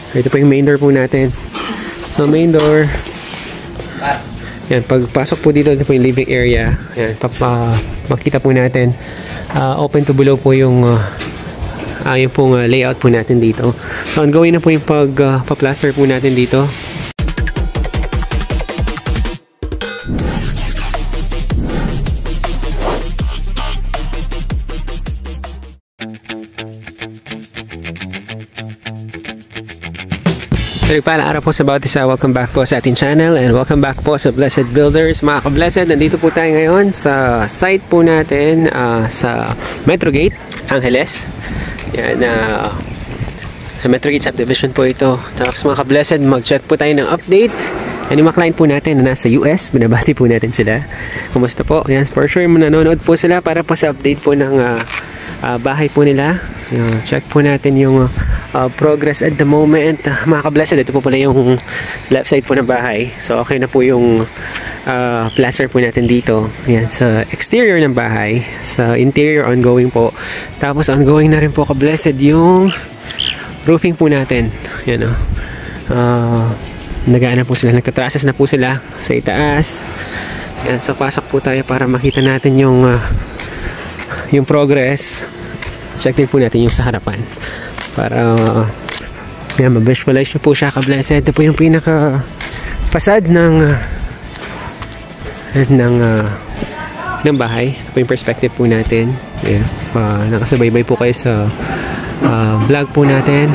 So, ito po yung main door po natin. So, main door. Yan, pagpasok po dito, ito po yung living area. Yan, makita po natin. Open to below po yung yung pong layout po natin dito. So, ongoing na po yung pagpa-plaster po natin dito. Palang araw po sa bawat isa. Welcome back po sa ating channel and welcome back po sa Blessed Builders. Mga ka-Blessed, nandito po tayo ngayon sa site po natin sa Metrogate, Angeles. Yan, sa Metrogate subdivision po ito. Tapos mga ka-Blessed, mag-check po tayo ng update. Yan yung mga client po natin na nasa US. Binabati po natin sila. Kumusta po? Yan, for sure manonood po sila para po sa update po ng bahay po nila. Check po natin yung progress at the moment. Mga ka-Blessed, ito po pala yung left side po ng bahay. So okay na po yung plaster po natin dito. Yan, sa exterior ng bahay. Sa interior, ongoing po. Tapos ongoing na rin po, ka-Blessed, yung roofing po natin. Yan, nagaan na po sila, nagkatrases na po sila sa itaas. Yan, so pasok po tayo para makita natin yung progress. Check din po natin yung sa harapan para ma-visualize nyo po siya, ka-Blessed. Ito po yung pinaka facade ng bahay. Ito po yung perspective po natin. If nakasubaybay po kayo sa vlog po natin.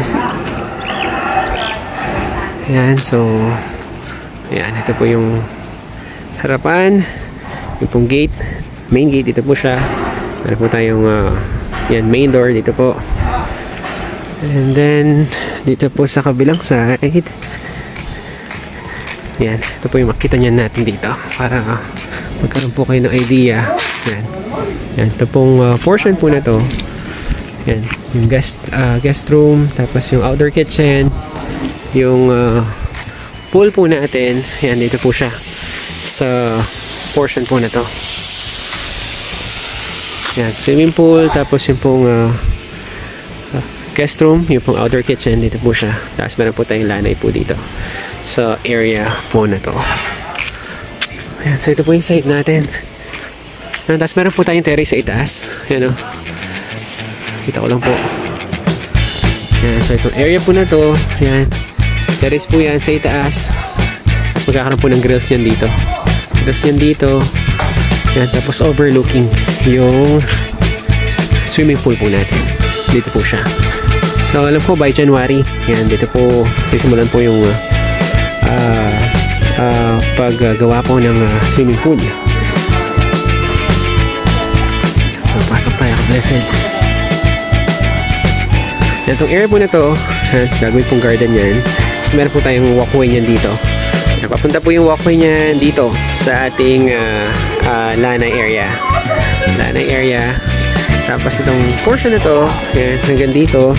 Ayan, so ayan, ito po yung harapan, yung pong gate, main gate, dito po siya. Meron po tayong yan, main door dito po. And then dito po sa kabilang side, yan, ito po yung makita niyan natin dito para magkaroon po kayo ng idea. Yan, yan, ito pong portion po na to. Yan, yung guest room, tapos yung outdoor kitchen, yung pool po natin. Yan, dito po siya sa portion po na to. Yan, swimming pool, tapos yung pong guest room, yung pong outdoor kitchen, dito po siya. Tapos meron po tayong lanay po dito sa area po na to. Yan, so ito po yung site natin. Yan, tapos meron po tayong terrace sa itaas. Yan, kita ko lang po. Yan, so itong area po na to, yan, terrace po yan sa itaas. Tapos magkakaroon po ng grills yan dito. Grills yan dito. Yan, tapos overlooking yung swimming pool po natin. Dito po siya. So alam ko by January, yan, dito po sisimulan po yung paggawa po ng swimming pool. So pasok tayo, ka-Blessed. Yan, itong area po na to, gagawin pong garden yan. Tapos meron po tayong walkway niyan dito. Papunta po yung walkway niyan dito sa ating lanay area. Lanay area. Tapos itong portion na to, yan, hanggang dito,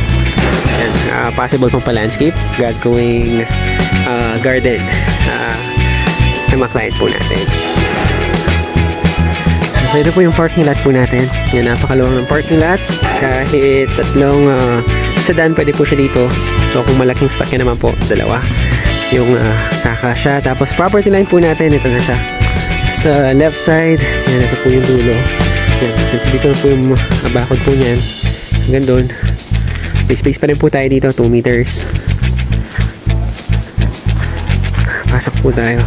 yan, possible pong pa-landscape, gagawing garden ng mga client po natin. So ito po yung parking lot po natin. Yan, napakaluwang ng parking lot. Kahit tatlong sedan pwede po siya dito. So kung malaking sasakyan naman po, dalawa yung kakasya. Tapos property line po natin, ito na siya sa left side. Yan, ito po yung dulo. Yan, dito na po yung bakod po niyan. Hanggang doon. May space pa rin po tayo dito, 2 meters. Pasok po tayo.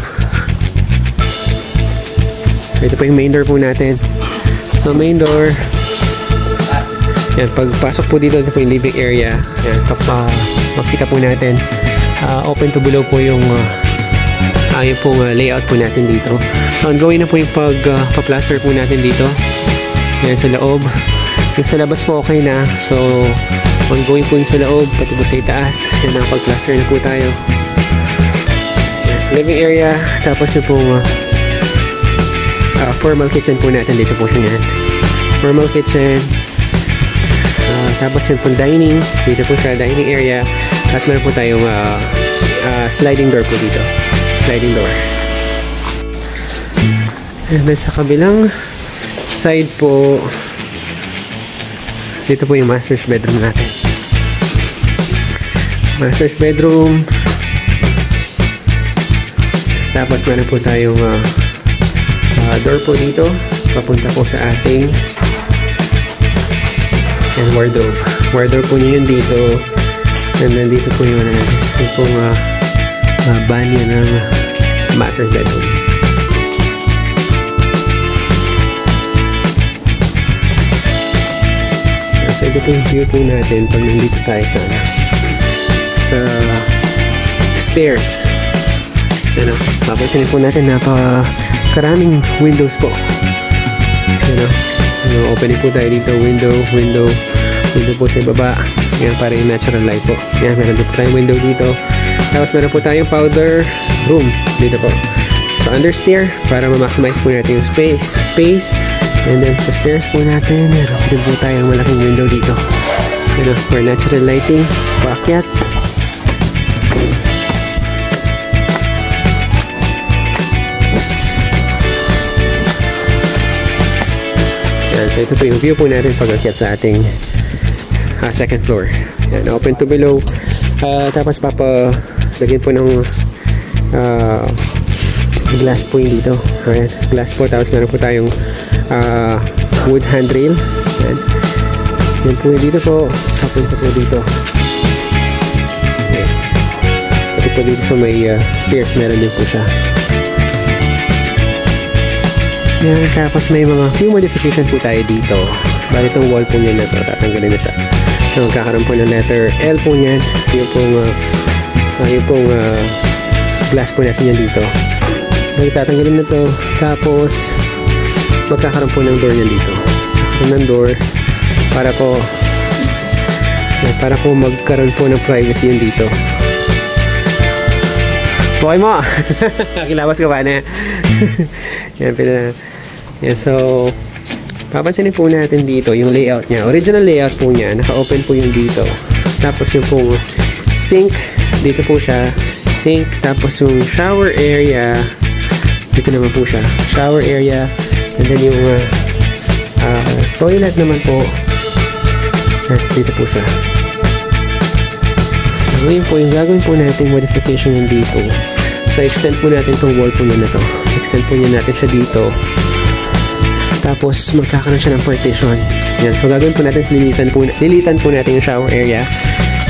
Ito po yung main door po natin. So main door, yan, pagpasok po dito, ito po yung living area. Yan, makita po natin, open to below po yung pong layout po natin dito. So ongoing na po yung pagpa-plaster po natin dito. Yan, sa loob. Yung sa labas po okay na. So ongoing po yung sa loob, pati po sa itaas. Yan, nakapag-plaster na po tayo. Yan, living area. Tapos yung pong formal kitchen po natin. Dito po siya yan. Formal kitchen. Tapos yung pong dining. Dito po siya, dining area. Tapos meron po tayong sliding door po dito. Sliding door. And then sa kabilang side po, dito po yung master's bedroom natin. Master's bedroom. Tapos meron po tayong door po dito. Papunta po sa ating and wardrobe. Wardrobe po niyo yun dito. And then dito po yung pong banyo ng master's bedroom. So ito po yung view po natin pag nandito tayo sa stairs. Ano, papansin po natin napakaraming windows po. Opening po tayo dito, window po sa baba. Yan, para yung natural light po. Yan, meron po tayong window dito. Tapos meron po tayong powder room dito po. So under stair, para ma-maximize po natin yung space. And then sa stairs po natin, meron din po tayong malaking window dito. Yan, for natural lighting, paakyat. So ito po yung view po natin pag-akyat sa ating second floor. Yan, open to below. Tapos papalagyan po ng glass po yung dito. Ayan, glass po. Tapos meron po tayong wood handrail. Yan. Yan po yung dito po. Papunta po dito. Ayan. Pati po dito sa may stairs meron din po siya. Yan, tapos may mga few modification po tayo dito. Bali itong wall po niyan na ito, tatanggalin na siya. So magkakaroon po ng letter L po niyan. Yung pong glass po natin yan dito. Bali tatanggalin na ito. Tapos magkakaroon po ng door niyan dito. Ng door para po magkaroon po ng privacy yun dito. Okay mo! Kilabas ka ba na? Yan, so papansinin po natin dito yung layout niya. Original layout po niya, naka-open po yung dito. Tapos yung pong sink, dito po siya. Sink, tapos yung shower area, dito naman po siya. Shower area, and then yung toilet naman po, dito po siya. So yun po, yung gagawin po natin modification yung dito. So extend po natin itong wall po niya na to. Extend po niya natin siya dito. Tapos magkakaroon siya ng partition. Yan. So gagawin po natin, lilitan po natin yung shower area.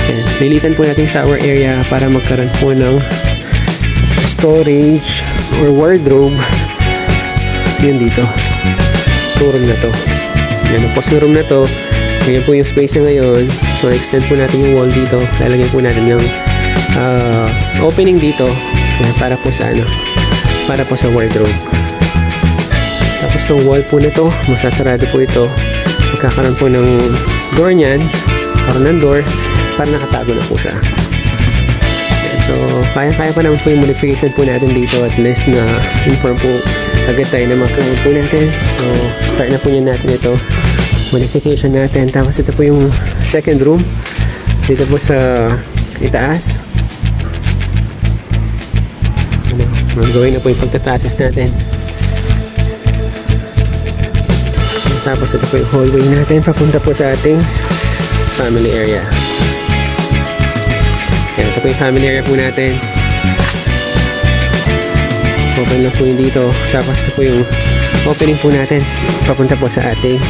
Yan. Lilitan po natin yung shower area para magkaroon po ng storage or wardrobe. Yun dito. Yung room na to. Yan. Tapos na room na to. Ganyan po yung space niya ngayon. So extend po natin yung wall dito. Lalagyan po natin yung opening dito. Yan. Para po sa para po sa wardrobe. Tapos itong wall po nito, masasarado po ito. Magkakaroon po ng door niyan, karoon ng door, para nakatago na po siya. Okay, so, kaya-kaya pa naman po yung modification po natin dito, at least na inform po agad tayo na mga po natin. So, start na po niyan natin ito. Modification natin. Tapos ito po yung second room. Dito po sa itaas. Gawin na po yung pagtatasis natin. Tapos ito po yung hallway natin papunta po sa ating family area. Yan, ito po yung family area po natin. Open na po yung dito. Tapos ito po yung opening po natin papunta po sa ating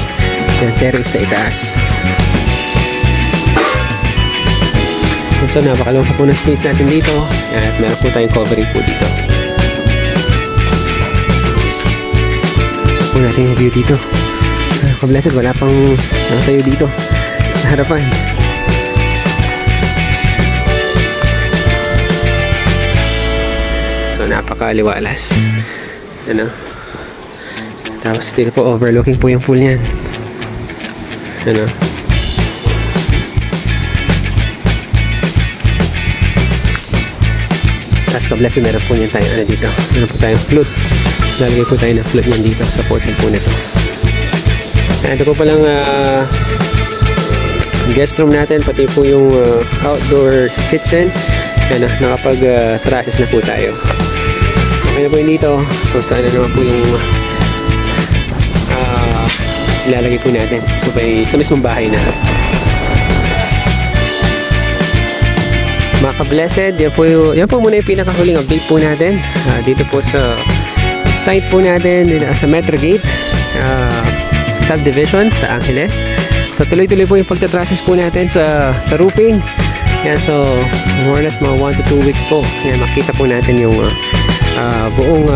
terrace sa itaas. So napakalawak po ng space natin dito. At meron po tayong covering po dito. So po natin yung view dito. Kablasad, wala pang tayo dito sa harapan. So napakaliwalas. Ano? Tapos dito po overlooking po yung pool niyan. Ano? Tapos kablasad, meron po niyan tayo dito. Meron po tayong flute. Lalagay po tayo ng flute niyan dito sa portion po nito. Ito po palang guest room natin, pati po yung outdoor kitchen. Yan, nakapag-trashes na po tayo. Okay na po yun dito. So sana naman po yung ilalagay po natin. So sa mismong bahay na. Mga ka-blessed, yan po muna yung pinakahuling update po natin dito po sa site po natin sa Metro Gate subdivision sa Angeles. So tuloy-tuloy po yung pagtatrasis po natin sa roofing. Yan, so more or less mga 1 to 2 weeks po. Yan, makita po natin yung buong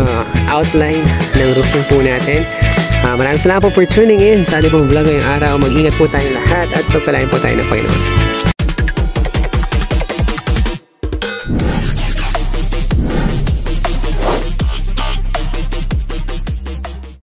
outline ng roofing po natin. Maraming salamat po for tuning in sa ating pong vlog ngayong araw. Mag-ingat po tayo lahat at pagpalain po tayo ng Panginoon.